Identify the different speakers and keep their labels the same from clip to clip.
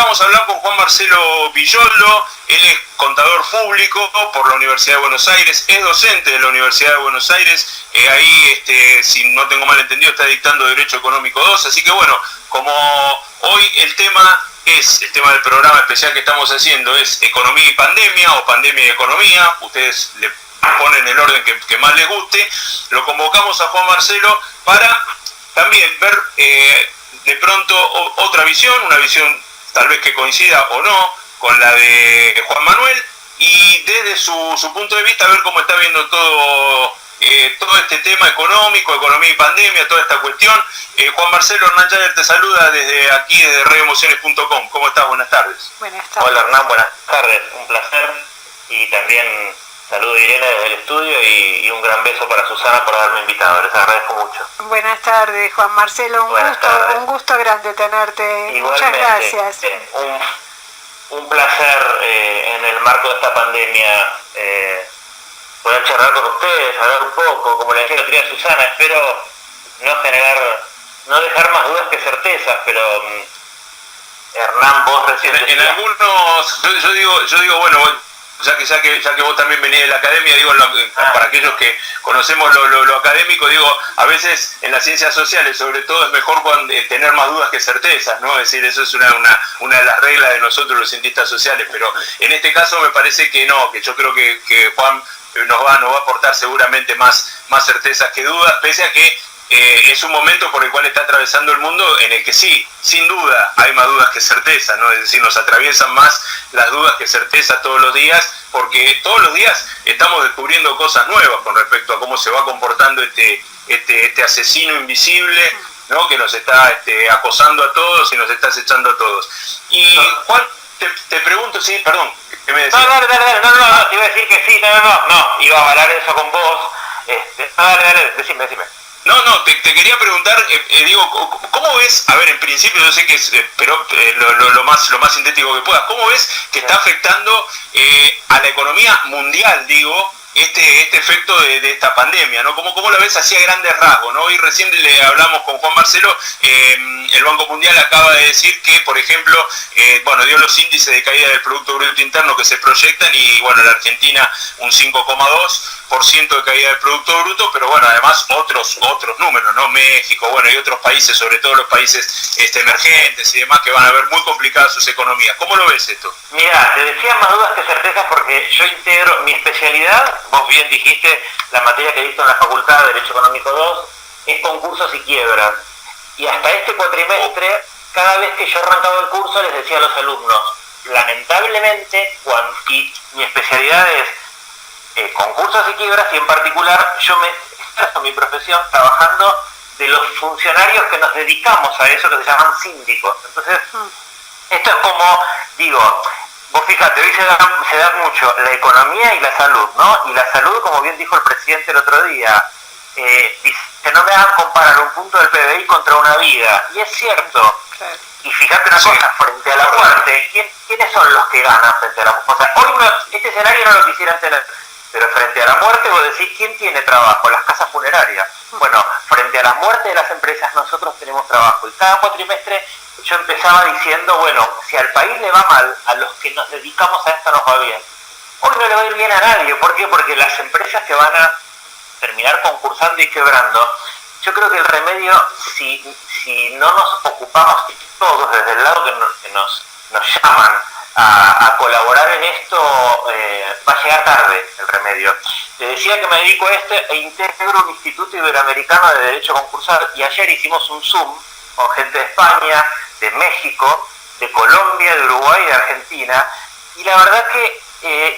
Speaker 1: vamos a hablar con Juan Marcelo Villoldo. Él es contador público por la Universidad de Buenos Aires, es docente de la Universidad de Buenos Aires, si no tengo mal entendido, está dictando Derecho Económico 2, así que bueno, como hoy el tema del programa especial que estamos haciendo es economía y pandemia, o pandemia y economía, ustedes le ponen el orden que más les guste, lo convocamos a Juan Marcelo para también ver de pronto otra visión, una visión tal vez que coincida o no con la de Juan Manuel, y desde su punto de vista ver cómo está viendo todo este tema económico, economía y pandemia, toda esta cuestión. Juan Marcelo, Hernán Jader te saluda desde aquí, desde radioemociones.com. ¿Cómo estás? Buenas tardes.
Speaker 2: Buenas tardes.
Speaker 3: Hola Hernán, buenas tardes, un placer, y también saludo a Irene desde el estudio y un gran beso para Susana por haberme invitado, les agradezco mucho.
Speaker 2: Buenas tardes, Juan Marcelo, un gusto grande tenerte.
Speaker 3: Igualmente,
Speaker 2: muchas gracias.
Speaker 3: Un placer en el marco de esta pandemia poder charlar con ustedes, hablar un poco, como le decía el otro día a Susana, espero no dejar más dudas que certezas, pero Hernán, vos recién
Speaker 1: en algunos, yo digo, bueno, ya que vos también venís de la academia, digo, para aquellos que conocemos lo académico, digo, a veces en las ciencias sociales, sobre todo, es mejor tener más dudas que certezas, ¿no? Es decir, eso es una de las reglas de nosotros los cientistas sociales, pero en este caso me parece que no, que yo creo que Juan nos va a aportar seguramente más certezas que dudas, pese a que es un momento por el cual está atravesando el mundo en el que sí, sin duda, hay más dudas que certezas, ¿no? Es decir, nos atraviesan más las dudas que certezas todos los días, porque todos los días estamos descubriendo cosas nuevas con respecto a cómo se va comportando este asesino invisible, ¿no? Que nos está acosando a todos y nos está acechando a todos. Y Juan, te pregunto, sí, perdón, ¿qué me decías?
Speaker 3: No, te iba a decir que sí, no, iba a avalar eso con vos, dale, decime.
Speaker 1: No, te quería preguntar, ¿cómo ves, a ver, en principio yo sé que es, pero lo más sintético que puedas, ¿cómo ves que está afectando a la economía mundial, este efecto de esta pandemia, ¿no? ¿Cómo lo ves así a grandes rasgos, ¿no? Hoy recién le hablamos con Juan Marcelo, el Banco Mundial acaba de decir que, por ejemplo, dio los índices de caída del Producto Bruto Interno que se proyectan y, bueno, la Argentina un 5,2% de caída del Producto Bruto, pero bueno, además otros números, ¿no? México, bueno, y otros países, sobre todo los países emergentes y demás, que van a ver muy complicadas sus economías. ¿Cómo lo ves esto?
Speaker 3: Mira, te decía más dudas que certezas porque yo integro mi especialidad, vos bien dijiste, la materia que he visto en la Facultad de Derecho Económico 2, es concursos y quiebras. Y hasta este cuatrimestre, cada vez que yo arrancaba el curso, les decía a los alumnos, lamentablemente, y mi especialidad es concursos y quiebras, y en particular yo me ejerzo mi profesión trabajando de los funcionarios que nos dedicamos a eso, que se llaman síndicos. Entonces, esto es como, digo, vos fíjate, hoy se da mucho la economía y la salud, ¿no? Y la salud, como bien dijo el presidente el otro día, dice, no me hagan comparar un punto del PBI contra una vida. Y es cierto.
Speaker 2: Claro.
Speaker 3: Y fíjate una cosa, frente a la muerte, ¿quiénes son los que ganan frente a la muerte? O sea, hoy este escenario no lo quisieran tener, pero frente a la muerte vos decís, ¿quién tiene trabajo? Las casas funerarias. Bueno, frente a la muerte de las empresas nosotros tenemos trabajo. Y cada cuatrimestre yo empezaba diciendo, bueno, si al país le va mal, a los que nos dedicamos a esto nos va bien. Hoy no le va a ir bien a nadie. ¿Por qué? Porque las empresas que van a terminar concursando y quebrando, yo creo que el remedio, si no nos ocupamos todos desde el lado que nos llaman a colaborar en esto, va a llegar tarde el remedio. Te decía que me dedico a esto e integro un Instituto Iberoamericano de Derecho Concursal, y ayer hicimos un Zoom con gente de España, de México, de Colombia, de Uruguay y de Argentina, y la verdad que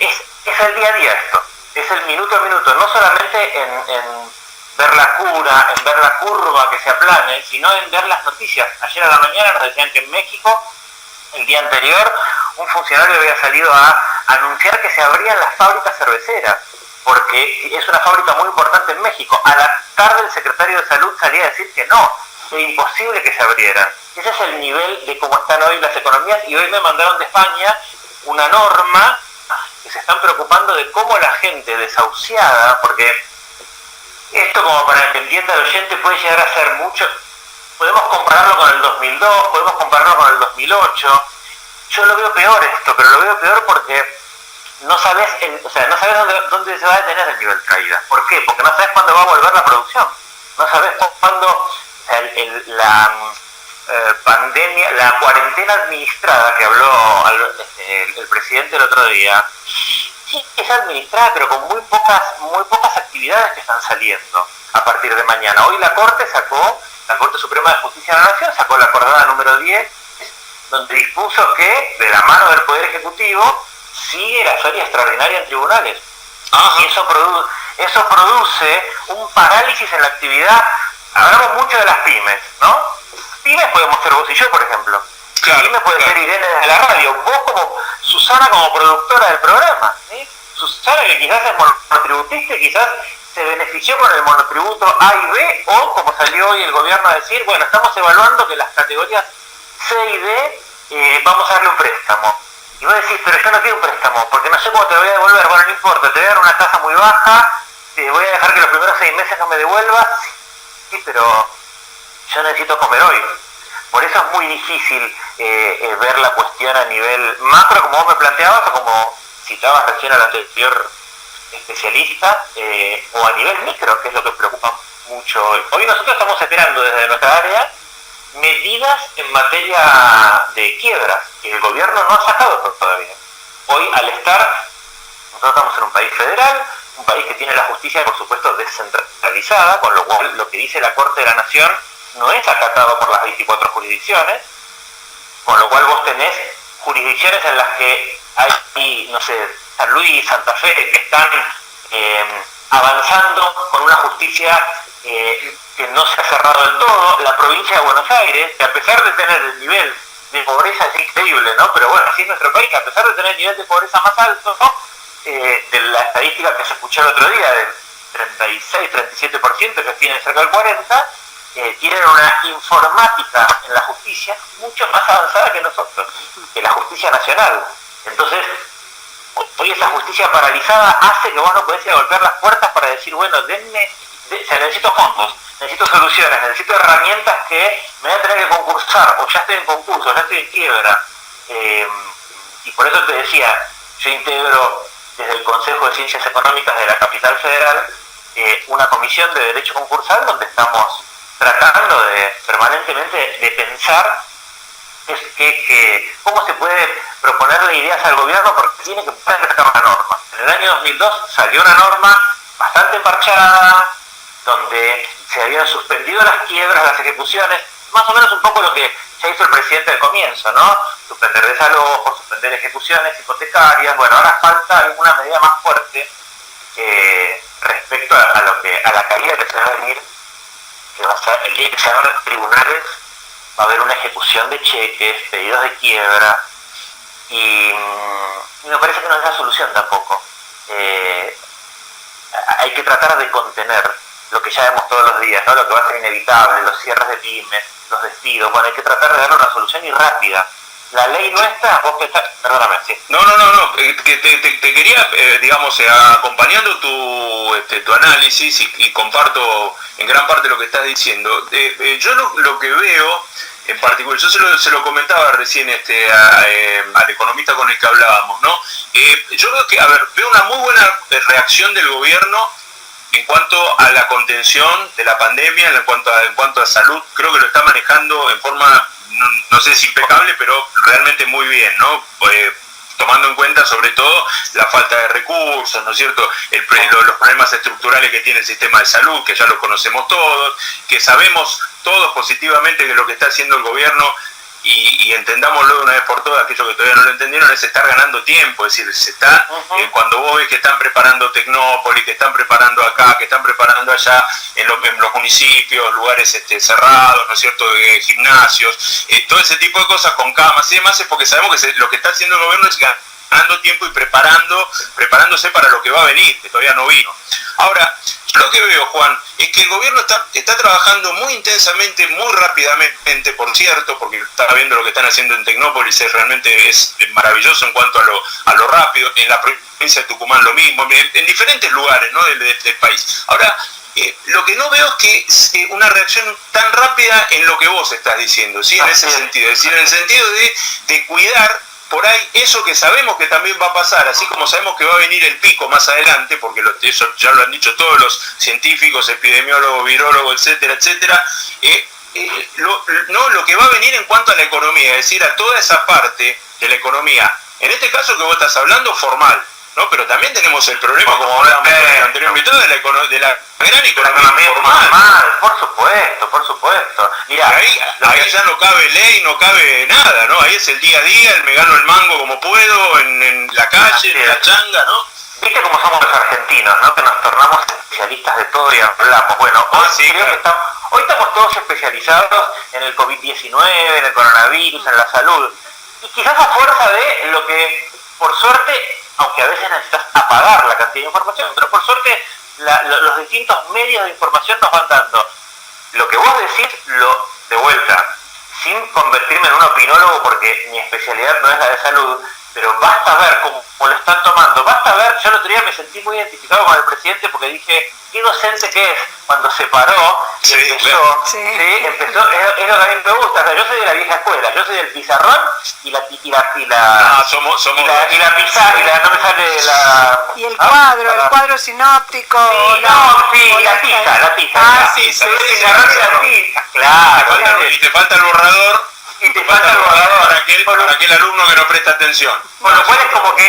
Speaker 3: es el día a día esto, es el minuto a minuto, no solamente en ver la cura, en ver la curva que se aplane, sino en ver las noticias. Ayer a la mañana nos decían que en México, el día anterior, un funcionario había salido a anunciar que se abrían las fábricas cerveceras, porque es una fábrica muy importante en México. A la tarde el secretario de Salud salía a decir que no, que era imposible que se abrieran. Ese es el nivel de cómo están hoy las economías, y hoy me mandaron de España una norma que se están preocupando de cómo la gente desahuciada, porque esto, como para que entienda el oyente, puede llegar a ser mucho. Podemos compararlo con el 2002, podemos compararlo con el 2008, Yo lo veo peor esto, pero lo veo peor porque no sabes, no sabes dónde se va a detener el nivel de caída. ¿Por qué? Porque no sabes cuándo va a volver la producción. No sabes cuándo la pandemia, la cuarentena administrada que habló el presidente el otro día, sí es administrada, pero con muy pocas actividades que están saliendo a partir de mañana. Hoy la Corte Suprema de Justicia de la Nación sacó la acordada número 10, donde dispuso que, de la mano del Poder Ejecutivo, sigue la feria extraordinaria en tribunales. Ajá. Y eso produce un parálisis en la actividad. Hablamos mucho de las pymes, ¿no? Pymes podemos ser vos y yo, por ejemplo. Claro, pymes puede ser Irene de la radio, vos como Susana como productora del programa, ¿sí? Susana, que quizás es monotributista y quizás se benefició con el monotributo A y B, o como salió hoy el gobierno a decir, bueno, estamos evaluando que las categorías C y D vamos a darle un préstamo. Y vos decís, pero yo no quiero un préstamo, porque no sé cómo te lo voy a devolver. Bueno, no importa, te voy a dar una tasa muy baja, te voy a dejar que los primeros 6 meses no me devuelvas. Sí, pero yo necesito comer hoy. Por eso es muy difícil ver la cuestión a nivel macro, como vos me planteabas, o como citabas recién al anterior especialista, o a nivel micro, que es lo que preocupa mucho hoy. Hoy nosotros estamos esperando desde nuestra área medidas en materia de quiebras, que el gobierno no ha sacado todavía. Hoy, al estar, nosotros estamos en un país federal, un país que tiene la justicia, por supuesto, descentralizada, con lo cual lo que dice la Corte de la Nación no es acatado por las 24 jurisdicciones, con lo cual vos tenés jurisdicciones en las que hay, no sé, San Luis, Santa Fe, que están avanzando con una justicia que no se ha cerrado del todo, la provincia de Buenos Aires, que a pesar de tener el nivel de pobreza, es increíble, ¿no? Pero bueno, así es nuestro país, que a pesar de tener el nivel de pobreza más alto, ¿no? De la estadística que se escuchó el otro día, del 36-37%, que tienen cerca del 40%, tienen una informática en la justicia mucho más avanzada que nosotros, que la justicia nacional. Entonces, hoy esa justicia paralizada hace que vos no podés ir a golpear las puertas para decir, bueno, necesito fondos, necesito soluciones, necesito herramientas que me voy a tener que concursar, o ya estoy en concurso, ya estoy en quiebra. Y por eso te decía, yo integro desde el Consejo de Ciencias Económicas de la Capital Federal una comisión de derecho concursal donde estamos tratando permanentemente de pensar cómo se puede proponerle ideas al gobierno, porque tiene que sacar la norma. En el año 2002 salió una norma bastante emparchada, donde se habían suspendido las quiebras, las ejecuciones, más o menos un poco lo que ya hizo el presidente al comienzo, ¿no? Suspender desalojos, suspender ejecuciones hipotecarias. Bueno, ahora falta alguna medida más fuerte respecto a la caída que se va a venir, que va a ser el día que se abran los tribunales, va a haber una ejecución de cheques, pedidos de quiebra, y me parece que no es la solución tampoco. Hay que tratar de contener lo que ya vemos todos los días, ¿no? Lo que va a ser inevitable, los cierres de pymes, los despidos. Bueno, hay que tratar de darle una solución y rápida. La ley nuestra, vos pensás, perdóname, sí.
Speaker 1: No, que te quería, digamos, acompañando tu análisis y comparto en gran parte lo que estás diciendo. Yo lo que veo, en particular, yo se lo comentaba recién al economista con el que hablábamos, ¿no? Yo veo una muy buena reacción del gobierno en cuanto a la contención de la pandemia, en cuanto a salud. Creo que lo está manejando en forma, no sé si impecable, pero realmente muy bien, ¿no? Tomando en cuenta sobre todo la falta de recursos, ¿no es cierto? Los problemas estructurales que tiene el sistema de salud, que ya los conocemos todos, que sabemos todos positivamente que lo que está haciendo el gobierno, y entendámoslo de una vez por todas, aquellos que todavía no lo entendieron, es estar ganando tiempo. Es decir, se está, cuando vos ves que están preparando Tecnópolis, que están preparando acá, que están preparando allá en los municipios, lugares cerrados, ¿no es cierto?, gimnasios, todo ese tipo de cosas con camas y demás, es porque sabemos que lo que está haciendo el gobierno es ganando tiempo y preparándose para lo que va a venir, que todavía no vino. Ahora, lo que veo, Juan, es que el gobierno está trabajando muy intensamente, muy rápidamente, por cierto, porque está viendo lo que están haciendo en Tecnópolis, realmente es maravilloso en cuanto a lo rápido. En la provincia de Tucumán lo mismo, en diferentes lugares, ¿no?, del país. Ahora, lo que no veo es que una reacción tan rápida en lo que vos estás diciendo, ¿sí? En ese sentido, es decir, en el sentido de cuidar por ahí eso que sabemos que también va a pasar, así como sabemos que va a venir el pico más adelante, porque eso ya lo han dicho todos los científicos, epidemiólogos, virólogos, etcétera, etcétera, lo que va a venir en cuanto a la economía, es decir, a toda esa parte de la economía, en este caso que vos estás hablando, formal, ¿no? Pero también tenemos el problema, como hablábamos en el anterior invitado, de la gran economía informal.
Speaker 3: Por supuesto. Mirá,
Speaker 1: ahí ya no cabe ley, no cabe nada, ¿no? Ahí es el día a día, me gano el mango como puedo, en la calle, en la changa, ¿no?
Speaker 3: Viste cómo somos los argentinos, ¿no? Que nos tornamos especialistas de todo y hablamos. Bueno, hoy creo que hoy estamos todos especializados en el COVID-19, en el coronavirus, en la salud. Y quizás a fuerza de lo que, por suerte, aunque a veces necesitas apagar la cantidad de información, pero por suerte los distintos medios de información nos van dando. Lo que vos decís, de vuelta, sin convertirme en un opinólogo, porque mi especialidad no es la de salud, pero basta ver cómo lo están tomando, basta ver, yo el otro día me sentí muy identificado con el presidente porque dije, qué docente que es, cuando se paró y empezó, empezó, es lo que a mí me gusta, o sea, yo soy de la vieja escuela, yo soy del pizarrón y la pizarra, no me sale la...
Speaker 2: Y el cuadro sinóptico.
Speaker 3: La tiza,
Speaker 1: la tiza, claro. Y te falta el borrador. Para aquel alumno que no presta atención.
Speaker 3: Con lo cual es como que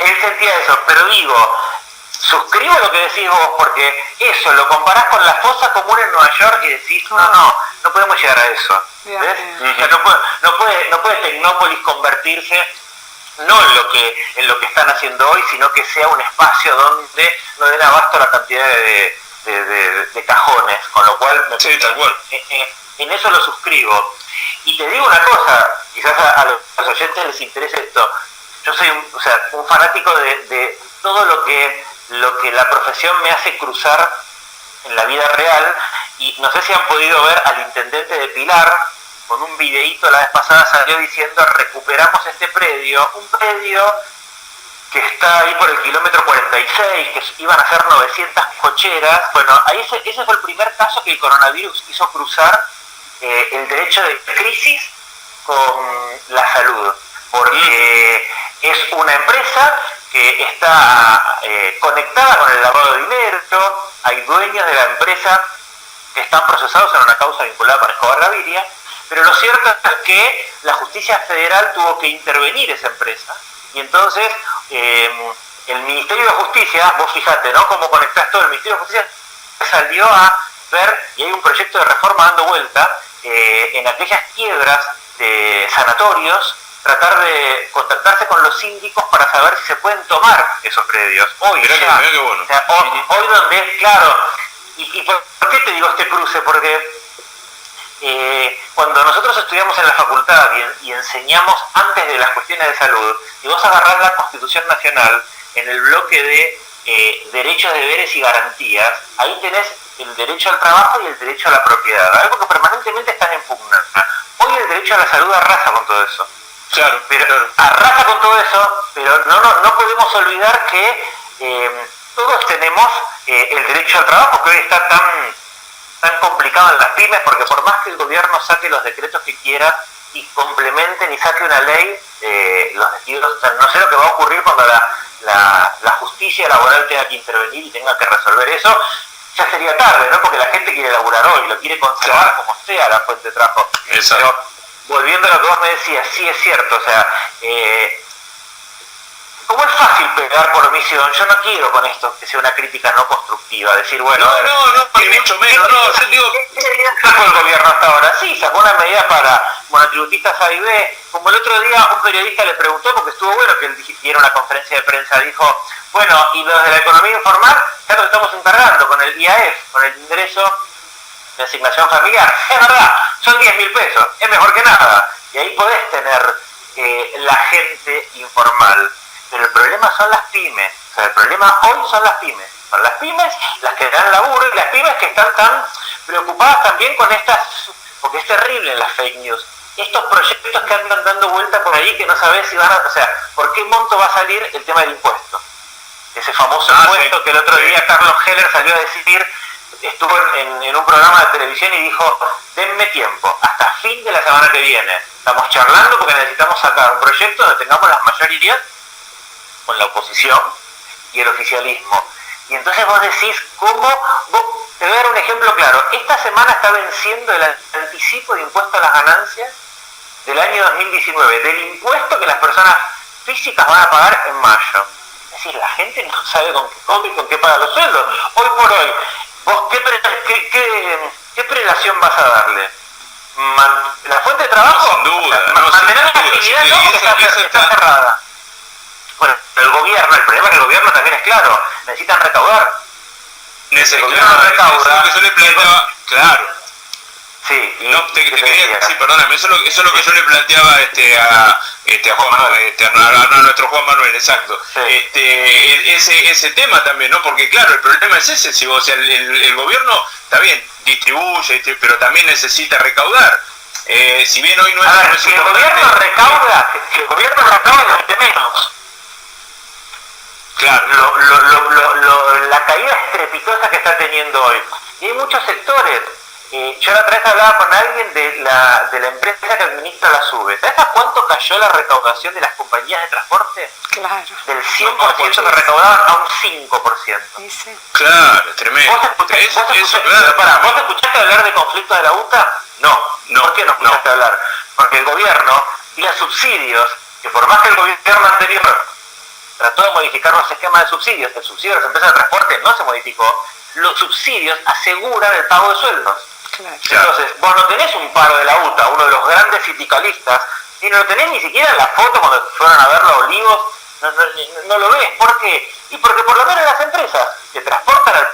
Speaker 3: él sentía eso, pero digo, suscribo lo que decís vos, porque eso lo comparás con la fosa común en Nueva York y decís, no podemos llegar a eso. ¿Ves? O sea, no puede Tecnópolis convertirse no en lo que están haciendo hoy, sino que sea un espacio donde no den abasto la cantidad de cajones, con lo cual
Speaker 1: tal cual.
Speaker 3: En eso lo suscribo. Y te digo una cosa, quizás a los oyentes les interese esto. Yo soy un fanático de todo lo que la profesión me hace cruzar en la vida real. Y no sé si han podido ver al intendente de Pilar, con un videíto la vez pasada salió diciendo, recuperamos este predio, un predio que está ahí por el kilómetro 46, que iban a ser 900 cocheras. Bueno, ahí ese fue el primer caso que el coronavirus hizo cruzar el derecho de crisis con la salud, porque es una empresa que está conectada con el lavado de dinero, hay dueños de la empresa que están procesados en una causa vinculada con Escobar Gaviria, pero lo cierto es que la justicia federal tuvo que intervenir esa empresa, y entonces el Ministerio de Justicia, vos fijate, ¿no? Cómo conectás todo, el Ministerio de Justicia salió a ver, y hay un proyecto de reforma dando vuelta, en aquellas quiebras de sanatorios, tratar de contactarse con los síndicos para saber si se pueden tomar esos predios. Hoy
Speaker 1: mirá
Speaker 3: ya,
Speaker 1: que bueno.
Speaker 3: O sea, hoy donde es claro, y ¿por qué te digo este cruce? Porque cuando nosotros estudiamos en la facultad y enseñamos antes de las cuestiones de salud, y vos agarrás la Constitución Nacional en el bloque de derechos, deberes y garantías, ahí tenés el derecho al trabajo y el derecho a la propiedad, algo que permanentemente están en pugna. Hoy el derecho a la salud arrasa con todo eso.
Speaker 1: Claro.
Speaker 3: Arrasa con todo eso, pero no podemos olvidar que todos tenemos el derecho al trabajo, que hoy está tan complicado en las pymes, porque por más que el gobierno saque los decretos que quiera y complementen y saque una ley, los despidos, o sea, no sé lo que va a ocurrir cuando la justicia laboral tenga que intervenir y tenga que resolver eso. Ya sería tarde, ¿no? Porque la gente quiere laburar hoy, lo quiere conservar como sea la fuente de trabajo.
Speaker 1: Exacto.
Speaker 3: Pero volviendo a lo que vos me decías, sí es cierto, o sea, como es fácil pegar por omisión, yo no quiero con esto que sea una crítica no constructiva, decir, bueno...
Speaker 1: No, ni mucho menos, yo digo...
Speaker 3: ¿Qué sacó el gobierno hasta ahora? Sí, sacó una medida para monotributistas A y B, como el otro día un periodista le preguntó, porque estuvo bueno que él diera una conferencia de prensa, dijo, bueno, y los de la economía informal, ya nos estamos encargando con el IAF, con el ingreso de asignación familiar. Es verdad, son 10.000 pesos, es mejor que nada, y ahí podés tener la gente informal. Pero el problema son las pymes, o sea, el problema hoy son las pymes. Son las pymes las que dan laburo y las pymes que están tan preocupadas también con estas, porque es terrible en las fake news, estos proyectos que andan dando vuelta por ahí que no sabes si van a, o sea, por qué monto va a salir el tema del impuesto. Ese famoso impuesto que el otro día Carlos Heller salió a decir, estuvo en un programa de televisión y dijo, denme tiempo, hasta fin de la semana que viene. Estamos charlando porque necesitamos sacar un proyecto donde tengamos las mayorías con la oposición y el oficialismo. Y entonces vos decís, te voy a dar un ejemplo claro. Esta semana está venciendo el anticipo de impuesto a las ganancias del año 2019, del impuesto que las personas físicas van a pagar en mayo. Es decir, la gente no sabe con qué come y con qué paga los sueldos. Hoy por hoy, ¿vos qué prelación vas a darle? ¿La fuente de trabajo?
Speaker 1: Sin duda,
Speaker 3: mantener la actividad no, porque está cerrada. Bueno, el problema es que el gobierno también es claro, necesitan recaudar.
Speaker 1: El
Speaker 3: gobierno recauda.
Speaker 1: Eso es lo que yo le planteaba, claro.
Speaker 3: Sí,
Speaker 1: no, te quería decir, perdóname, eso es lo que yo le planteaba a Juan Manuel, a nuestro Juan Manuel, exacto.
Speaker 3: Sí.
Speaker 1: Ese tema también, ¿no? Porque claro, el problema es ese, si vos, el gobierno está bien, distribuye, pero también necesita recaudar. Si bien hoy no es...
Speaker 3: si el gobierno recauda, necesita menos.
Speaker 1: Claro.
Speaker 3: La caída estrepitosa que está teniendo hoy. Y hay muchos sectores. Yo la otra vez hablaba con alguien de la empresa que administra la SUBE. ¿Sabes a cuánto cayó la recaudación de las compañías de transporte?
Speaker 2: Claro.
Speaker 3: Del 100% que recaudaban a un 5%.
Speaker 2: Sí.
Speaker 1: Claro, tremendo.
Speaker 3: ¿Vos escuchaste hablar de conflicto de la UTA? No. ¿Por qué no escuchaste hablar? Porque el gobierno tira subsidios, que por más que el gobierno anterior trató de modificar los esquemas de subsidios, el subsidio de las empresas de transporte no se modificó, los subsidios aseguran el pago de sueldos.
Speaker 2: Claro.
Speaker 3: Entonces, vos no tenés un paro de la UTA, uno de los grandes sindicalistas, y no lo tenés ni siquiera en la foto cuando fueron a verlo a Olivos, no lo ves. ¿Por qué? Y porque por lo menos las empresas que transportan al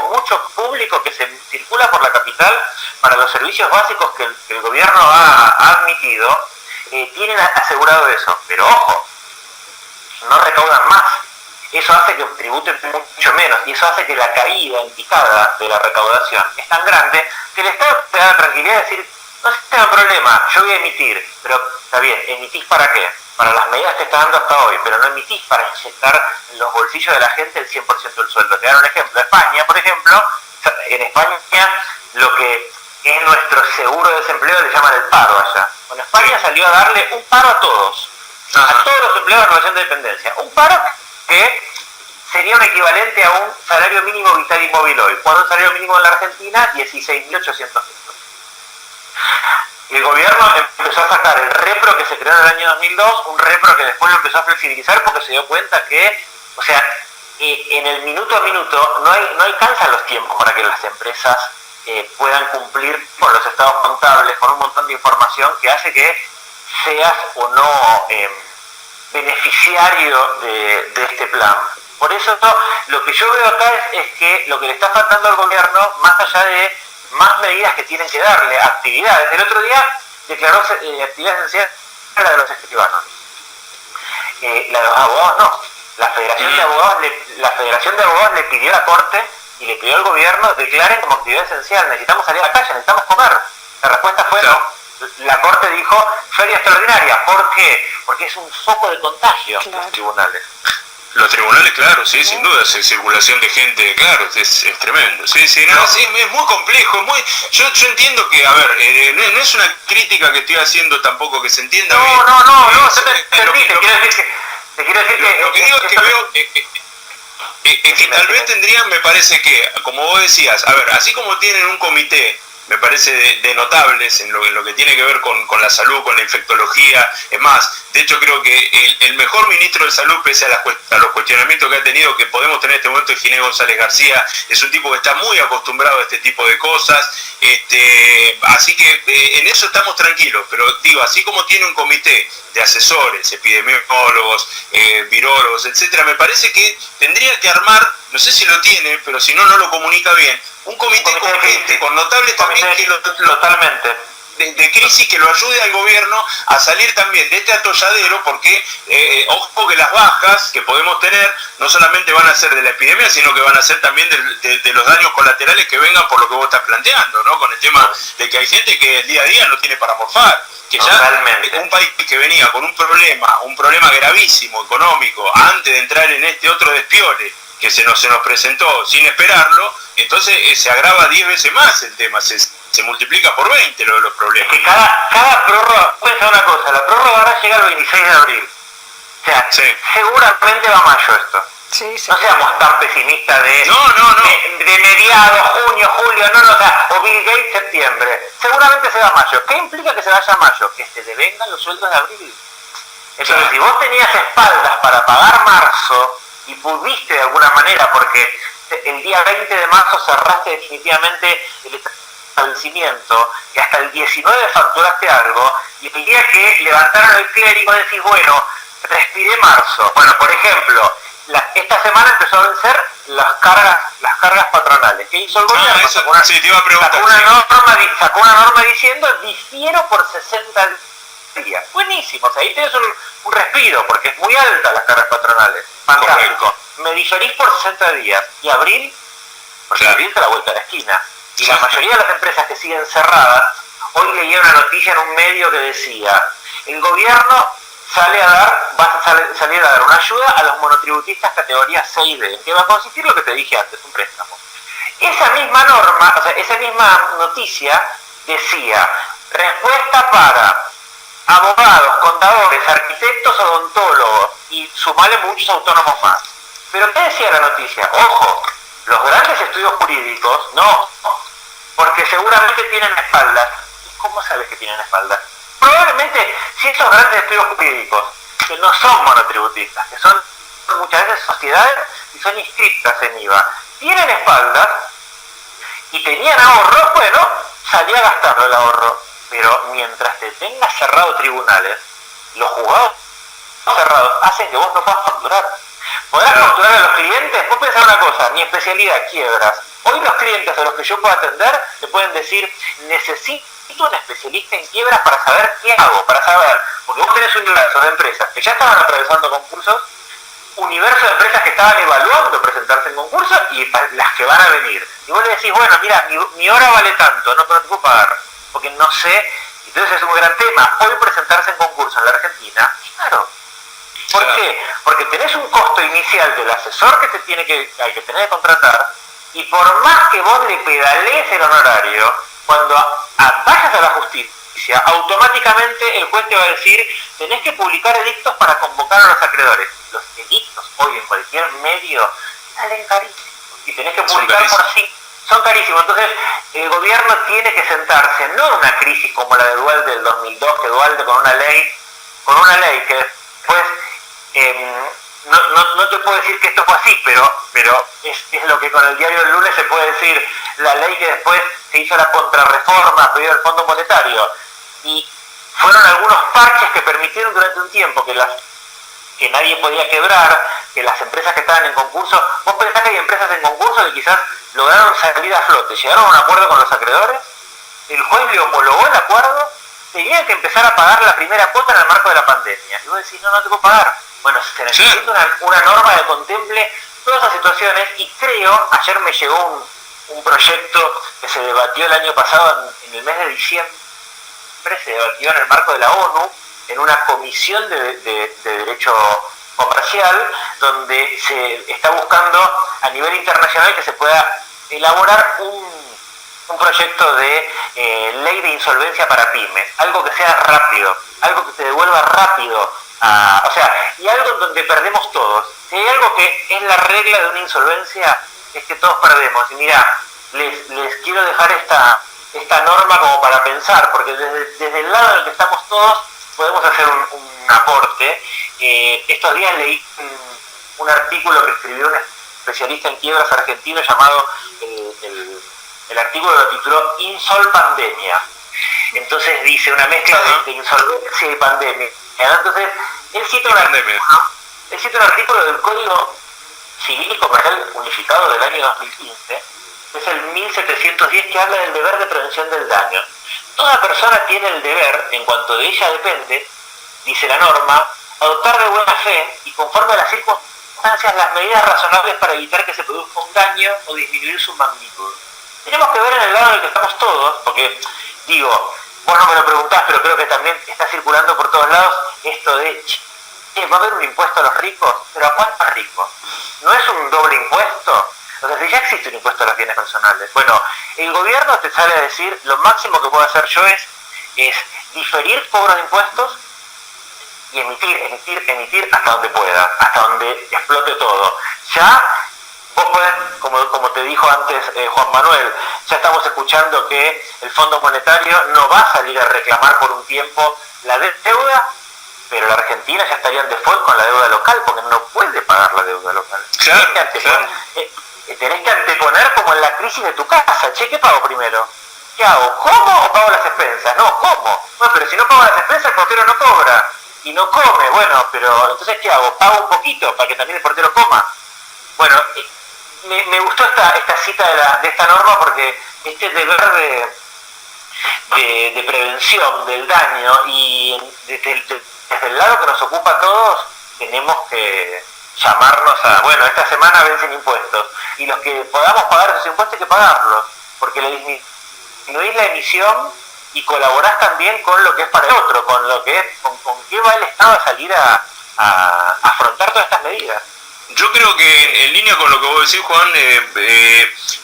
Speaker 3: mucho público que se circula por la capital para los servicios básicos que el gobierno ha admitido, tienen asegurado eso. Pero ojo, no recaudan más. Eso hace que tributen mucho menos y eso hace que la caída en picada de la recaudación es tan grande que el Estado te da la tranquilidad de decir, no se tenga problema, yo voy a emitir, pero está bien, ¿emitís para qué? Para las medidas que está dando hasta hoy, pero no emitís para inyectar en los bolsillos de la gente el 100% del sueldo. Te dan un ejemplo, España, por ejemplo, en España lo que es nuestro seguro de desempleo le llaman el paro allá. Bueno, España salió a darle un paro a todos, a todos los empleados en relación de dependencia, un paro que sería un equivalente a un salario mínimo vital y móvil hoy. ¿Cuál es un salario mínimo en la Argentina? 16.800 pesos. Y el gobierno empezó a sacar el repro que se creó en el año 2002, un repro que después lo empezó a flexibilizar porque se dio cuenta que, o sea, en el minuto a minuto no alcanzan los tiempos para que las empresas puedan cumplir con los estados contables, con un montón de información que hace que seas o no beneficiario de este plan. Por eso lo que yo veo acá es que lo que le está faltando al gobierno, más allá de más medidas que tienen que darle, actividades. El otro día declaró actividad esencial la de los escribanos. La de los abogados no. La Federación de Abogados le pidió a la Corte y le pidió al gobierno declaren como actividad esencial. Necesitamos salir a la calle, necesitamos comer. La respuesta fue no. La Corte dijo feria extraordinaria. ¿Por qué? Porque es un foco de contagio los tribunales.
Speaker 1: Los tribunales, claro, sí, sin duda, circulación de gente, claro, es tremendo. Sí, es muy complejo, yo entiendo que, a ver, no es una crítica que estoy haciendo tampoco, que se entienda bien.
Speaker 3: No, te quiero decir que...
Speaker 1: Lo que digo es que veo... que tal vez tendrían, me parece que, como vos decías, a ver, así como tienen un comité, me parece de notables en lo que tiene que ver con la salud, con la infectología, es más, de hecho creo que el mejor ministro de salud, pese a los cuestionamientos que ha tenido, que podemos tener en este momento, es Ginés González García, es un tipo que está muy acostumbrado a este tipo de cosas, así que en eso estamos tranquilos, pero digo, así como tiene un comité de asesores, epidemiólogos, virólogos, etcétera, me parece que tendría que armar, no sé si lo tiene, pero si no lo comunica bien, un comité con gente, con notables también
Speaker 3: totalmente
Speaker 1: de crisis que lo ayude al gobierno a salir también de este atolladero, porque ojo que las bajas que podemos tener no solamente van a ser de la epidemia, sino que van a ser también de los daños colaterales que vengan por lo que vos estás planteando, ¿no? Con el tema de que hay gente que el día a día no tiene para morfar, que ya un país que venía con un problema gravísimo económico antes de entrar en este otro despiole que se nos presentó sin esperarlo, entonces se agrava 10 veces más el tema, se se multiplica por 20 los problemas.
Speaker 3: Es que cada prórroga, piensa una cosa, la prórroga ahora llega el 26 de abril. O sea,
Speaker 1: Sí.
Speaker 3: seguramente va a mayo esto.
Speaker 2: Sí, sí.
Speaker 3: No seamos tan pesimistas de mediados, junio, julio, o sea, o Bill Gates septiembre. Seguramente se va a mayo. ¿Qué implica que se vaya a mayo? Que se devengan los sueldos de abril. Entonces,
Speaker 1: Claro.
Speaker 3: si vos tenías espaldas para pagar marzo y pudiste de alguna manera, porque el día 20 de marzo cerraste definitivamente el establecimiento y hasta el 19 facturaste algo, y el día que levantaron el clérigo decís, bueno, respiré marzo. Bueno, por ejemplo, esta semana empezó a vencer las cargas patronales. ¿Qué hizo el gobierno?
Speaker 1: Eso, sí, te iba a preguntar.
Speaker 3: Sacó una norma diciendo difiero por 60 días. Buenísimo, o sea, ahí tenés un respiro, porque es muy alta las cargas patronales. Fantástico.
Speaker 1: Correcto.
Speaker 3: Me diferís por 60 días. ¿Y abril? Porque
Speaker 1: Claro.
Speaker 3: abril está a la vuelta de la esquina. Y
Speaker 1: Claro.
Speaker 3: la mayoría de las empresas que siguen cerradas, hoy leí una noticia en un medio que decía, el gobierno va a salir a dar una ayuda a los monotributistas categoría 6 y D, que va a consistir lo que te dije antes, un préstamo. Esa misma norma, o sea, esa misma noticia decía, respuesta para abogados, contadores, arquitectos, odontólogos y sumarle muchos autónomos más. Pero ¿qué decía la noticia? Ojo, los grandes estudios jurídicos, no, porque seguramente tienen espaldas. ¿Y cómo sabes que tienen espaldas? Probablemente, si esos grandes estudios jurídicos, que no son monotributistas, que son muchas veces sociedades y son inscritas en IVA, tienen espaldas y tenían ahorros, bueno, salía a gastarlo el ahorro. Pero mientras te tengas cerrado tribunales, los juzgados cerrados hacen que vos no puedas facturar. Podrás facturar a los clientes. Vos pensás una cosa, mi especialidad, quiebras. Hoy los clientes a los que yo puedo atender te pueden decir, necesito un especialista en quiebras para saber qué hago, para saber, porque vos tenés un universo de empresas que ya estaban atravesando concursos, universo de empresas que estaban evaluando presentarse en concursos y las que van a venir. Y vos le decís, bueno, mira, mi hora vale tanto, no te puedo pagar, porque no sé. Entonces es un gran tema. Hoy presentarse en concurso en la Argentina, claro. ¿Por qué? Porque tenés un costo inicial del asesor que hay que tener que contratar, y por más que vos le pedalees el honorario, cuando vayas a la justicia, automáticamente el juez te va a decir, tenés que publicar edictos para convocar a los acreedores. Los edictos hoy en cualquier medio salen carísimos, y tenés que publicar por sí. Son carísimos. Entonces el gobierno tiene que sentarse, no en una crisis como la de Dualde del 2002, que Dualde con una ley que después no te puedo decir que esto fue así, pero es lo que con el diario del lunes se puede decir, la ley que después se hizo la contrarreforma a pedido del Fondo Monetario, y fueron algunos parches que permitieron durante un tiempo que nadie podía quebrar, que las empresas que estaban en concurso, vos pensás que hay empresas en concurso que quizás lograron salir a flote, llegaron a un acuerdo con los acreedores, el juez le homologó el acuerdo, tenían que empezar a pagar la primera cuota en el marco de la pandemia, y vos decís, no te puedo pagar. Bueno, se necesita una norma que contemple todas esas situaciones, y creo, ayer me llegó un proyecto que se debatió el año pasado en el mes de diciembre, se debatió en el marco de la ONU, en una comisión de derecho comercial, donde se está buscando a nivel internacional que se pueda elaborar un proyecto de ley de insolvencia para pymes, algo que sea rápido, algo que te devuelva rápido, y algo en donde perdemos todos. Si hay algo que es la regla de una insolvencia, es que todos perdemos. Y mira, les quiero dejar esta norma como para pensar, porque desde el lado en el que estamos todos podemos hacer un aporte. Estos días leí un artículo que escribió un especialista en quiebras argentino llamado, el artículo lo tituló Insol Pandemia. Entonces dice una mezcla de insolvencia y pandemia. Entonces, él cita un artículo del Código Civil y Comercial Unificado del año 2015, que es el 1710, que habla del deber de prevención del daño. Toda persona tiene el deber, en cuanto de ella depende, dice la norma, adoptar de buena fe y conforme a las circunstancias las medidas razonables para evitar que se produzca un daño o disminuir su magnitud. Tenemos que ver en el lado en el que estamos todos, porque, digo, vos no me lo preguntás, pero creo que también está circulando por todos lados esto de, ¿va a haber un impuesto a los ricos? ¿Pero a cuántos ricos? ¿No es un doble impuesto? Entonces, si ya existe un impuesto a los bienes personales, bueno, el gobierno te sale a decir, lo máximo que puedo hacer yo es diferir cobro de impuestos y emitir hasta donde pueda, hasta donde explote todo. Ya vos podés, como te dijo antes Juan Manuel, ya estamos escuchando que el Fondo Monetario no va a salir a reclamar por un tiempo la deuda, pero la Argentina ya estaría en default con la deuda local, porque no puede pagar la deuda local.
Speaker 1: Claro,
Speaker 3: tenés que anteponer como en la crisis de tu casa. Che, ¿qué pago primero? ¿Qué hago? ¿Como o pago las expensas? No, ¿cómo? Bueno, pero si no pago las expensas, el portero no cobra y no come. Bueno, pero entonces ¿qué hago? Pago un poquito para que también el portero coma. Bueno, me gustó esta cita de esta norma, porque este deber de prevención del daño, y desde el lado que nos ocupa a todos, tenemos que llamarnos a, bueno, esta semana vencen impuestos, y los que podamos pagar esos impuestos hay que pagarlos, porque le disminuís la emisión y colaborás también con lo que es para el otro, con lo que es, con qué va el Estado a salir a afrontar todas estas medidas.
Speaker 1: Yo creo que en línea con lo que vos decís, Juan,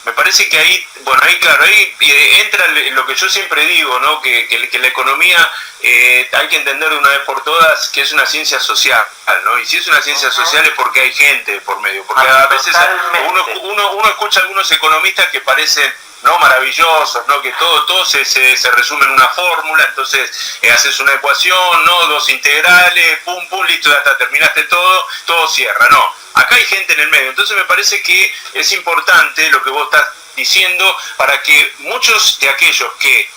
Speaker 1: me parece que ahí, bueno, claro, ahí entra lo que yo siempre digo, ¿no? Que la economía hay que entender de una vez por todas que es una ciencia social, ¿no? Y si es una ciencia social es porque hay gente por medio, porque a veces uno escucha a algunos economistas que parecen no maravillosos, ¿no? Que todo se resume en una fórmula, entonces haces una ecuación, ¿no? Dos integrales, pum, pum, listo, ya está, terminaste todo cierra, ¿no? Acá hay gente en el medio, entonces me parece que es importante lo que vos estás diciendo para que muchos de aquellos que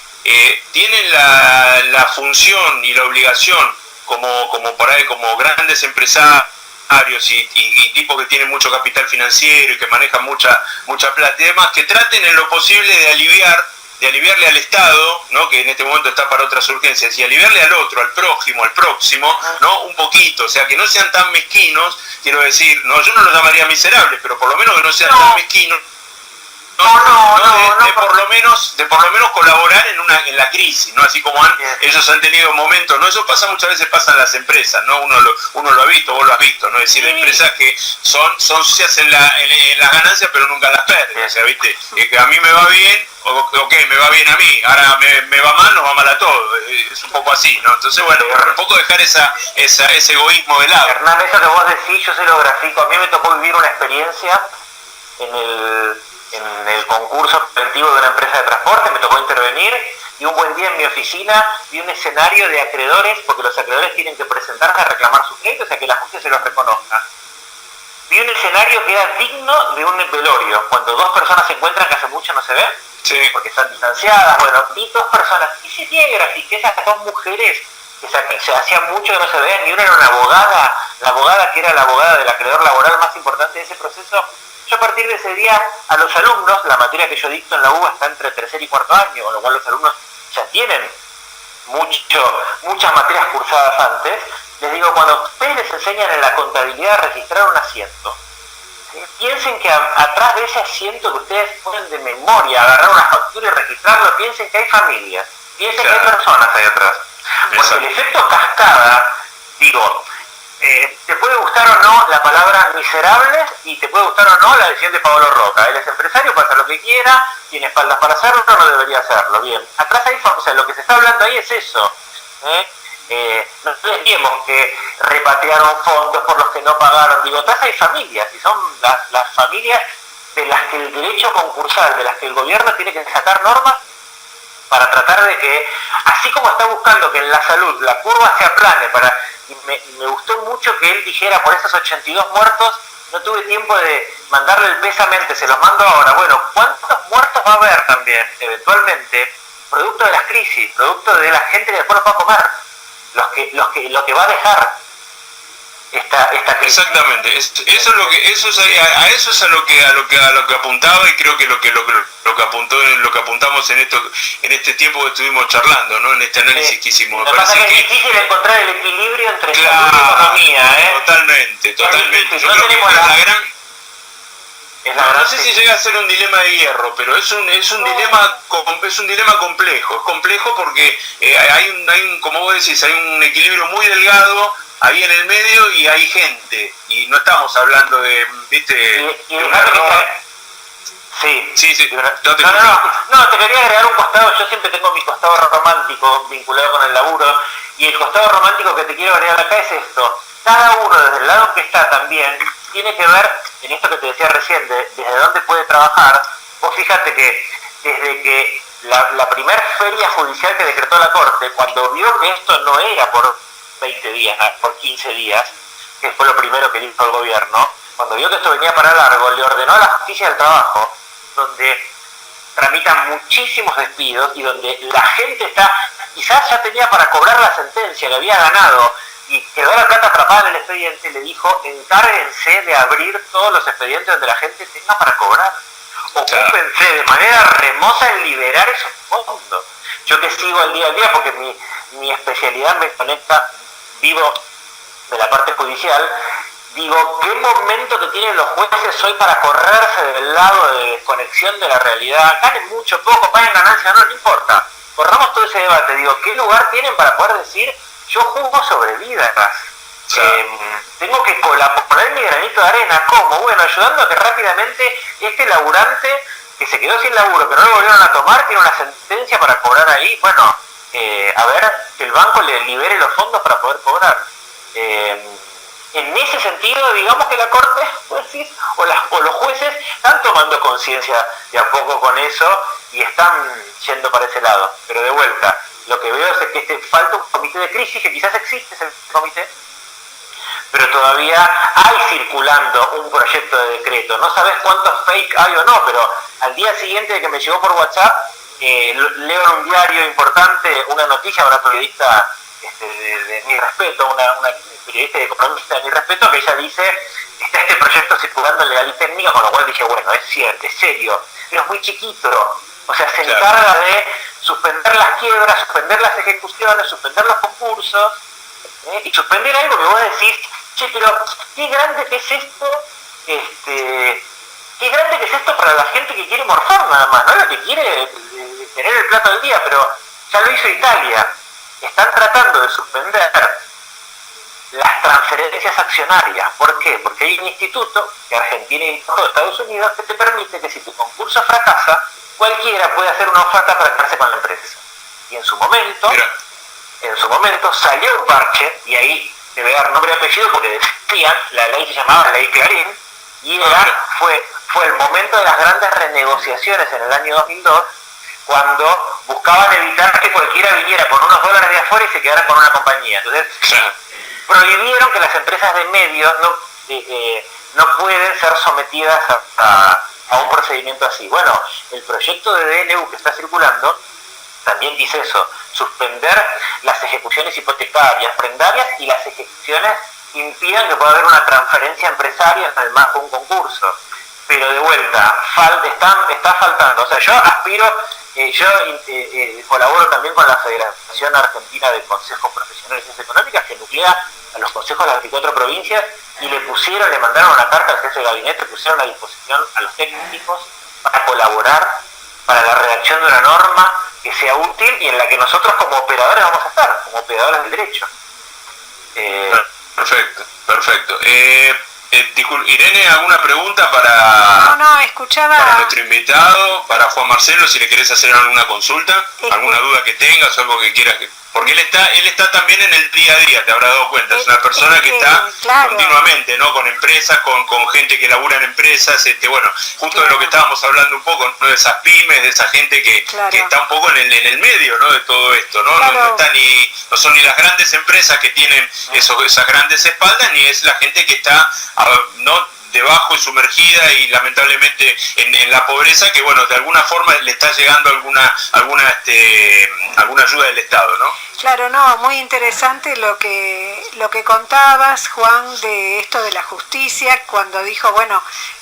Speaker 1: tienen la función y la obligación como por ahí, como grandes empresarios y tipos que tienen mucho capital financiero y que manejan mucha plata y demás, que traten en lo posible de aliviarle al Estado, ¿no? Que en este momento está para otras urgencias, y aliviarle al otro, al próximo, ¿no? Un poquito, o sea, que no sean tan mezquinos, quiero decir, no, yo no los llamaría miserables, pero por lo menos que no sean tan mezquinos, de por lo menos colaborar en la crisis, ¿no? Así como ellos han tenido momentos, ¿no? Eso pasa en las empresas, ¿no? Uno lo ha visto, vos lo has visto, ¿no? Es decir, empresas que se hacen en las ganancias pero nunca las pérdidas, o sea, ¿viste? Que a mí me va bien, ok, me va bien a mí, ahora me va mal, nos va mal a todos, es un poco así, ¿no? Entonces, bueno, un poco dejar ese egoísmo de lado.
Speaker 3: Hernán, eso que vos decís, yo se lo grafico, a mí me tocó vivir una experiencia en el concurso preventivo de una empresa de transporte, me tocó intervenir, y un buen día en mi oficina vi un escenario de acreedores, porque los acreedores tienen que presentarse a reclamar su crédito, o sea que la justicia se los reconozca. Vi un escenario que era digno de un velorio, cuando dos personas se encuentran que hace mucho no se ven, sí, porque están distanciadas. Bueno, vi dos personas, y sí grafiqué esas dos mujeres que se hacía mucho que no se veían, y una era una abogada, la abogada que era la abogada del acreedor laboral más importante de ese proceso. Yo a partir de ese día a los alumnos, la materia que yo dicto en la UBA está entre tercer y cuarto año, con lo cual los alumnos ya tienen muchas materias cursadas antes, les digo, cuando ustedes les enseñan en la contabilidad a registrar un asiento, ¿sí? Piensen que atrás de ese asiento que ustedes ponen de memoria, agarrar una factura y registrarlo, piensen que hay familias, piensen que hay personas ahí atrás. Porque el efecto cascada, digo, te puede gustar o no la palabra miserables y te puede gustar o no la decisión de Pablo Roca. Él es empresario, puede hacer lo que quiera, tiene espaldas para hacerlo, no debería hacerlo. Bien, atrás hay, o sea, lo que se está hablando ahí es eso. No tenemos que repatriaron fondos por los que no pagaron. Digo, atrás hay familias, y son las familias de las que el derecho concursal, de las que el gobierno tiene que sacar normas para tratar de que, así como está buscando que en la salud la curva se aplane, y me gustó mucho que él dijera, por esos 82 muertos, no tuve tiempo de mandarle el pésame, se los mando ahora. Bueno, ¿cuántos muertos va a haber también, eventualmente, producto de las crisis, producto de la gente que después los va a comer, lo que va a dejar esta crisis?
Speaker 1: Exactamente, eso es a lo que apuntaba, y creo que lo que apuntamos en este tiempo que estuvimos charlando, ¿no? En este análisis que hicimos.
Speaker 3: Me parece que es difícil encontrar el equilibrio entre salud y economía,
Speaker 1: Totalmente. Yo creo que no sé si llega a ser un dilema de hierro, pero es un dilema complejo. Es complejo porque hay como vos decís, hay un equilibrio muy delgado ahí en el medio, y hay gente, y no estamos hablando de, ¿viste?
Speaker 3: Sí.
Speaker 1: Sí,
Speaker 3: No,
Speaker 1: yo te
Speaker 3: no,
Speaker 1: escucho,
Speaker 3: no,
Speaker 1: escucho.
Speaker 3: no, te quería agregar un costado, yo siempre tengo mi costado romántico vinculado con el laburo, y el costado romántico que te quiero agregar acá es esto. Cada uno, desde el lado en que está también, tiene que ver, en esto que te decía recién, desde dónde puede trabajar. Vos fíjate que desde que la primera feria judicial que decretó la Corte, cuando vio que esto no era por 20 días, por 15 días, que fue lo primero que dijo el gobierno, cuando vio que esto venía para largo, le ordenó a la justicia del trabajo, donde tramitan muchísimos despidos y donde la gente está, quizás ya tenía para cobrar la sentencia, que había ganado, y quedó la plata atrapada en el expediente, le dijo, encárguense de abrir todos los expedientes donde la gente tenga para cobrar. Ocúpense de manera remota en liberar esos fondos. Yo que sigo el día a día, porque mi especialidad me conecta, vivo de la parte judicial, digo, ¿qué momento que tienen los jueces hoy para correrse del lado de desconexión de la realidad? Ganen mucho, poco, paguen ganancia, no importa. Corramos todo ese debate. Digo, ¿qué lugar tienen para poder decir, yo juzgo sobre vidas? Tengo que poner mi granito de arena. ¿Cómo? Bueno, ayudando a que rápidamente este laburante que se quedó sin laburo, que no lo volvieron a tomar, tiene una sentencia para cobrar ahí. Bueno, a ver, que el banco le libere los fondos para poder cobrar. En ese sentido, digamos que la Corte, o los jueces están tomando conciencia de a poco con eso y están yendo para ese lado. Pero de vuelta, lo que veo es que falta un comité de crisis, que quizás existe ese comité, pero todavía hay circulando un proyecto de decreto. No sabes cuántos fake hay o no, pero al día siguiente de que me llegó por WhatsApp, leo en un diario importante una noticia de una periodista de mi respeto, una periodista de economista de mi respeto, que ella dice, está este proyecto circulando en legal y técnica, con lo cual dije, bueno, es cierto, es serio, pero es muy chiquito. O sea, se encarga de suspender las quiebras, suspender las ejecuciones, suspender los concursos, y suspender algo que vos decís, che, pero qué grande que es esto, qué grande que es esto para la gente que quiere morfar nada más, no la que quiere tener el plato del día, pero ya lo hizo Italia. Están tratando de suspender las transferencias accionarias. ¿Por qué? Porque hay un instituto que Argentina importó de Estados Unidos que te permite que si tu concurso fracasa, cualquiera puede hacer una oferta para quedarse con la empresa. Y en su momento salió un parche, y ahí debe dar nombre y apellido porque decían, la ley se llamaba Ley Clarín, y fue el momento de las grandes renegociaciones en el año 2002, cuando buscaban evitar que cualquiera viniera con unos dólares de afuera y se quedara con una compañía. Entonces, prohibieron que las empresas de medios no pueden ser sometidas a un procedimiento así. Bueno, el proyecto de DNU que está circulando también dice eso, suspender las ejecuciones hipotecarias, prendarias, y las ejecuciones impidan que pueda haber una transferencia empresaria en el marco de un concurso. Pero de vuelta, está faltando. O sea, yo aspiro, yo colaboro también con la Federación Argentina de Consejos Profesionales de Ciencias Económicas, que nuclea a los consejos de las 24 provincias, y le mandaron una carta al jefe de gabinete, pusieron a disposición a los técnicos para colaborar para la redacción de una norma que sea útil y en la que nosotros como operadores vamos a estar, como operadores del derecho.
Speaker 1: Perfecto. Irene, ¿alguna pregunta para nuestro invitado, para Juan Marcelo, si le querés hacer alguna consulta, alguna duda que tengas o algo que quieras? Porque él está también en el día a día, te habrás dado cuenta, es una persona que está continuamente, ¿no? Con empresas, con gente que labura en empresas, justo de lo que estábamos hablando un poco, ¿no? De esas pymes, de esa gente que está un poco en el medio, ¿no? De todo esto, ¿no? No son ni las grandes empresas que tienen esas grandes espaldas, ni es la gente que está, ¿no? Debajo y sumergida y lamentablemente en la pobreza, que de alguna forma le está llegando alguna ayuda del Estado, ¿no?
Speaker 2: Claro, no, muy interesante lo que contabas, Juan, de esto de la justicia, cuando dijo,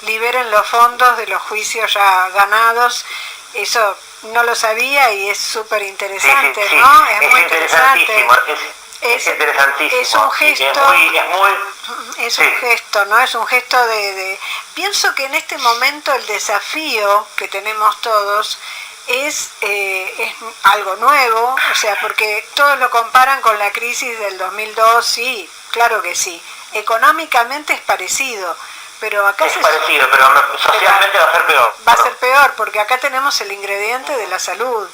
Speaker 2: liberen los fondos de los juicios ya ganados. Eso no lo sabía y es súper interesante, sí, ¿no? Es muy interesante. Es interesantísimo. Es un gesto. Es un gesto, ¿no? Es un gesto de... Pienso que en este momento el desafío que tenemos todos es algo nuevo, o sea, porque todos lo comparan con la crisis del 2002, sí, claro que sí. Económicamente es parecido, pero acá
Speaker 3: es parecido, pero socialmente va a ser peor.
Speaker 2: Va a ser peor, porque acá tenemos el ingrediente de la salud,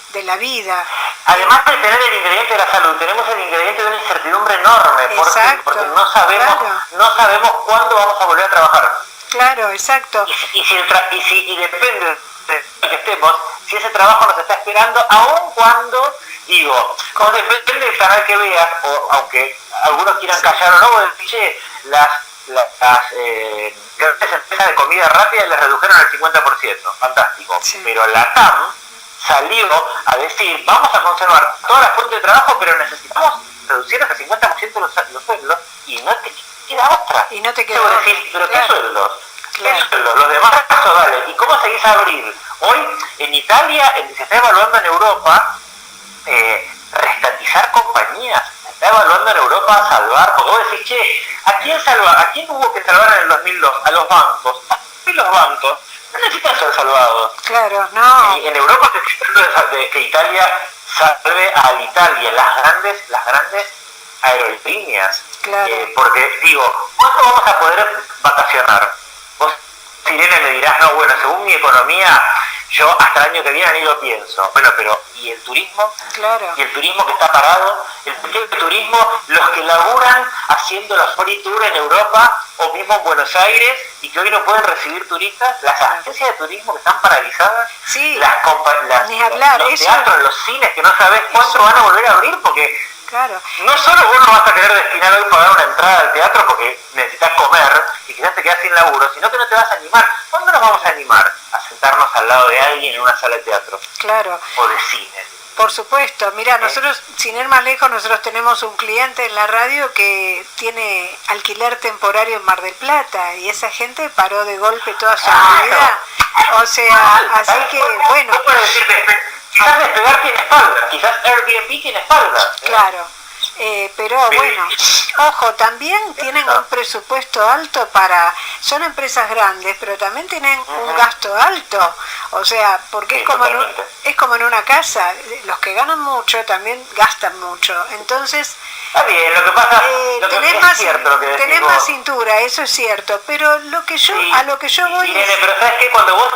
Speaker 2: de la vida.
Speaker 3: Además de tener el ingrediente de la salud, tenemos el ingrediente de una incertidumbre enorme,
Speaker 2: exacto,
Speaker 3: porque no sabemos,
Speaker 2: claro,
Speaker 3: no sabemos cuándo vamos a volver a trabajar.
Speaker 2: Claro, exacto.
Speaker 3: Y depende de lo que estemos, si ese trabajo nos está esperando, aun cuando, como depende del canal que veas, o aunque algunos quieran callar o no, vos decís, che, las grandes empresas de comida rápida les redujeron el 50%, fantástico. Sí. Pero la TAM salió a decir, vamos a conservar todas las fuentes de trabajo, pero necesitamos reducir hasta el 50% los sueldos, y no te queda otra.
Speaker 2: Y no te queda otra.
Speaker 3: Decir, pero
Speaker 2: claro.
Speaker 3: ¿qué sueldos?
Speaker 2: Claro.
Speaker 3: ¿Qué sueldos? Los demás, dale. ¿Y cómo seguís a abrir? Hoy, en Italia, se está evaluando en Europa restatizar compañías. Se está evaluando en Europa salvar, porque vos decís, che, ¿a quién salvar? ¿A quién hubo que salvar en el 2002? A los bancos. Y los bancos no necesitan ser salvados.
Speaker 2: Claro, no.
Speaker 3: En Europa se está tratando de que Italia salve a Italia, las grandes aerolíneas.
Speaker 2: Claro.
Speaker 3: Porque digo, ¿cuánto vamos a poder vacacionar? Vos, Irene, me dirás, no, bueno, según mi economía, yo hasta el año que viene ni lo pienso. Bueno, pero ¿y el turismo?
Speaker 2: Claro.
Speaker 3: ¿Y el turismo que está parado? El turismo, los que laburan haciendo la free tour en Europa o mismo en Buenos Aires y que hoy no pueden recibir turistas, las agencias de turismo que están paralizadas,
Speaker 2: sí,
Speaker 3: ni hablar, los teatros, los cines que no sabés cuándo van a volver a abrir, porque
Speaker 2: claro,
Speaker 3: no solo vos no vas a querer destinar hoy pagar una entrada al teatro porque necesitas comer y quizás te quedas sin laburo, sino que no te vas a animar. ¿Cuándo nos vamos a animar? A sentarnos al lado de alguien en una sala de teatro.
Speaker 2: Claro.
Speaker 3: O de cine.
Speaker 2: Por supuesto. Mira, nosotros, sin ir más lejos, nosotros tenemos un cliente en la radio que tiene alquiler temporario en Mar del Plata y esa gente paró de golpe toda su actividad. O sea, así que, bueno.
Speaker 3: Quizás despegar tiene espalda, quizás Airbnb tiene espalda.
Speaker 2: Claro. Pero bueno, ojo, también tienen un presupuesto alto son empresas grandes, pero también tienen un gasto alto, o sea, porque es como en una casa, los que ganan mucho también gastan mucho, entonces
Speaker 3: está bien, lo que pasa
Speaker 2: tenés más cintura, eso es cierto, pero a lo que yo voy
Speaker 3: es... Pero ¿sabes qué? Cuando vos...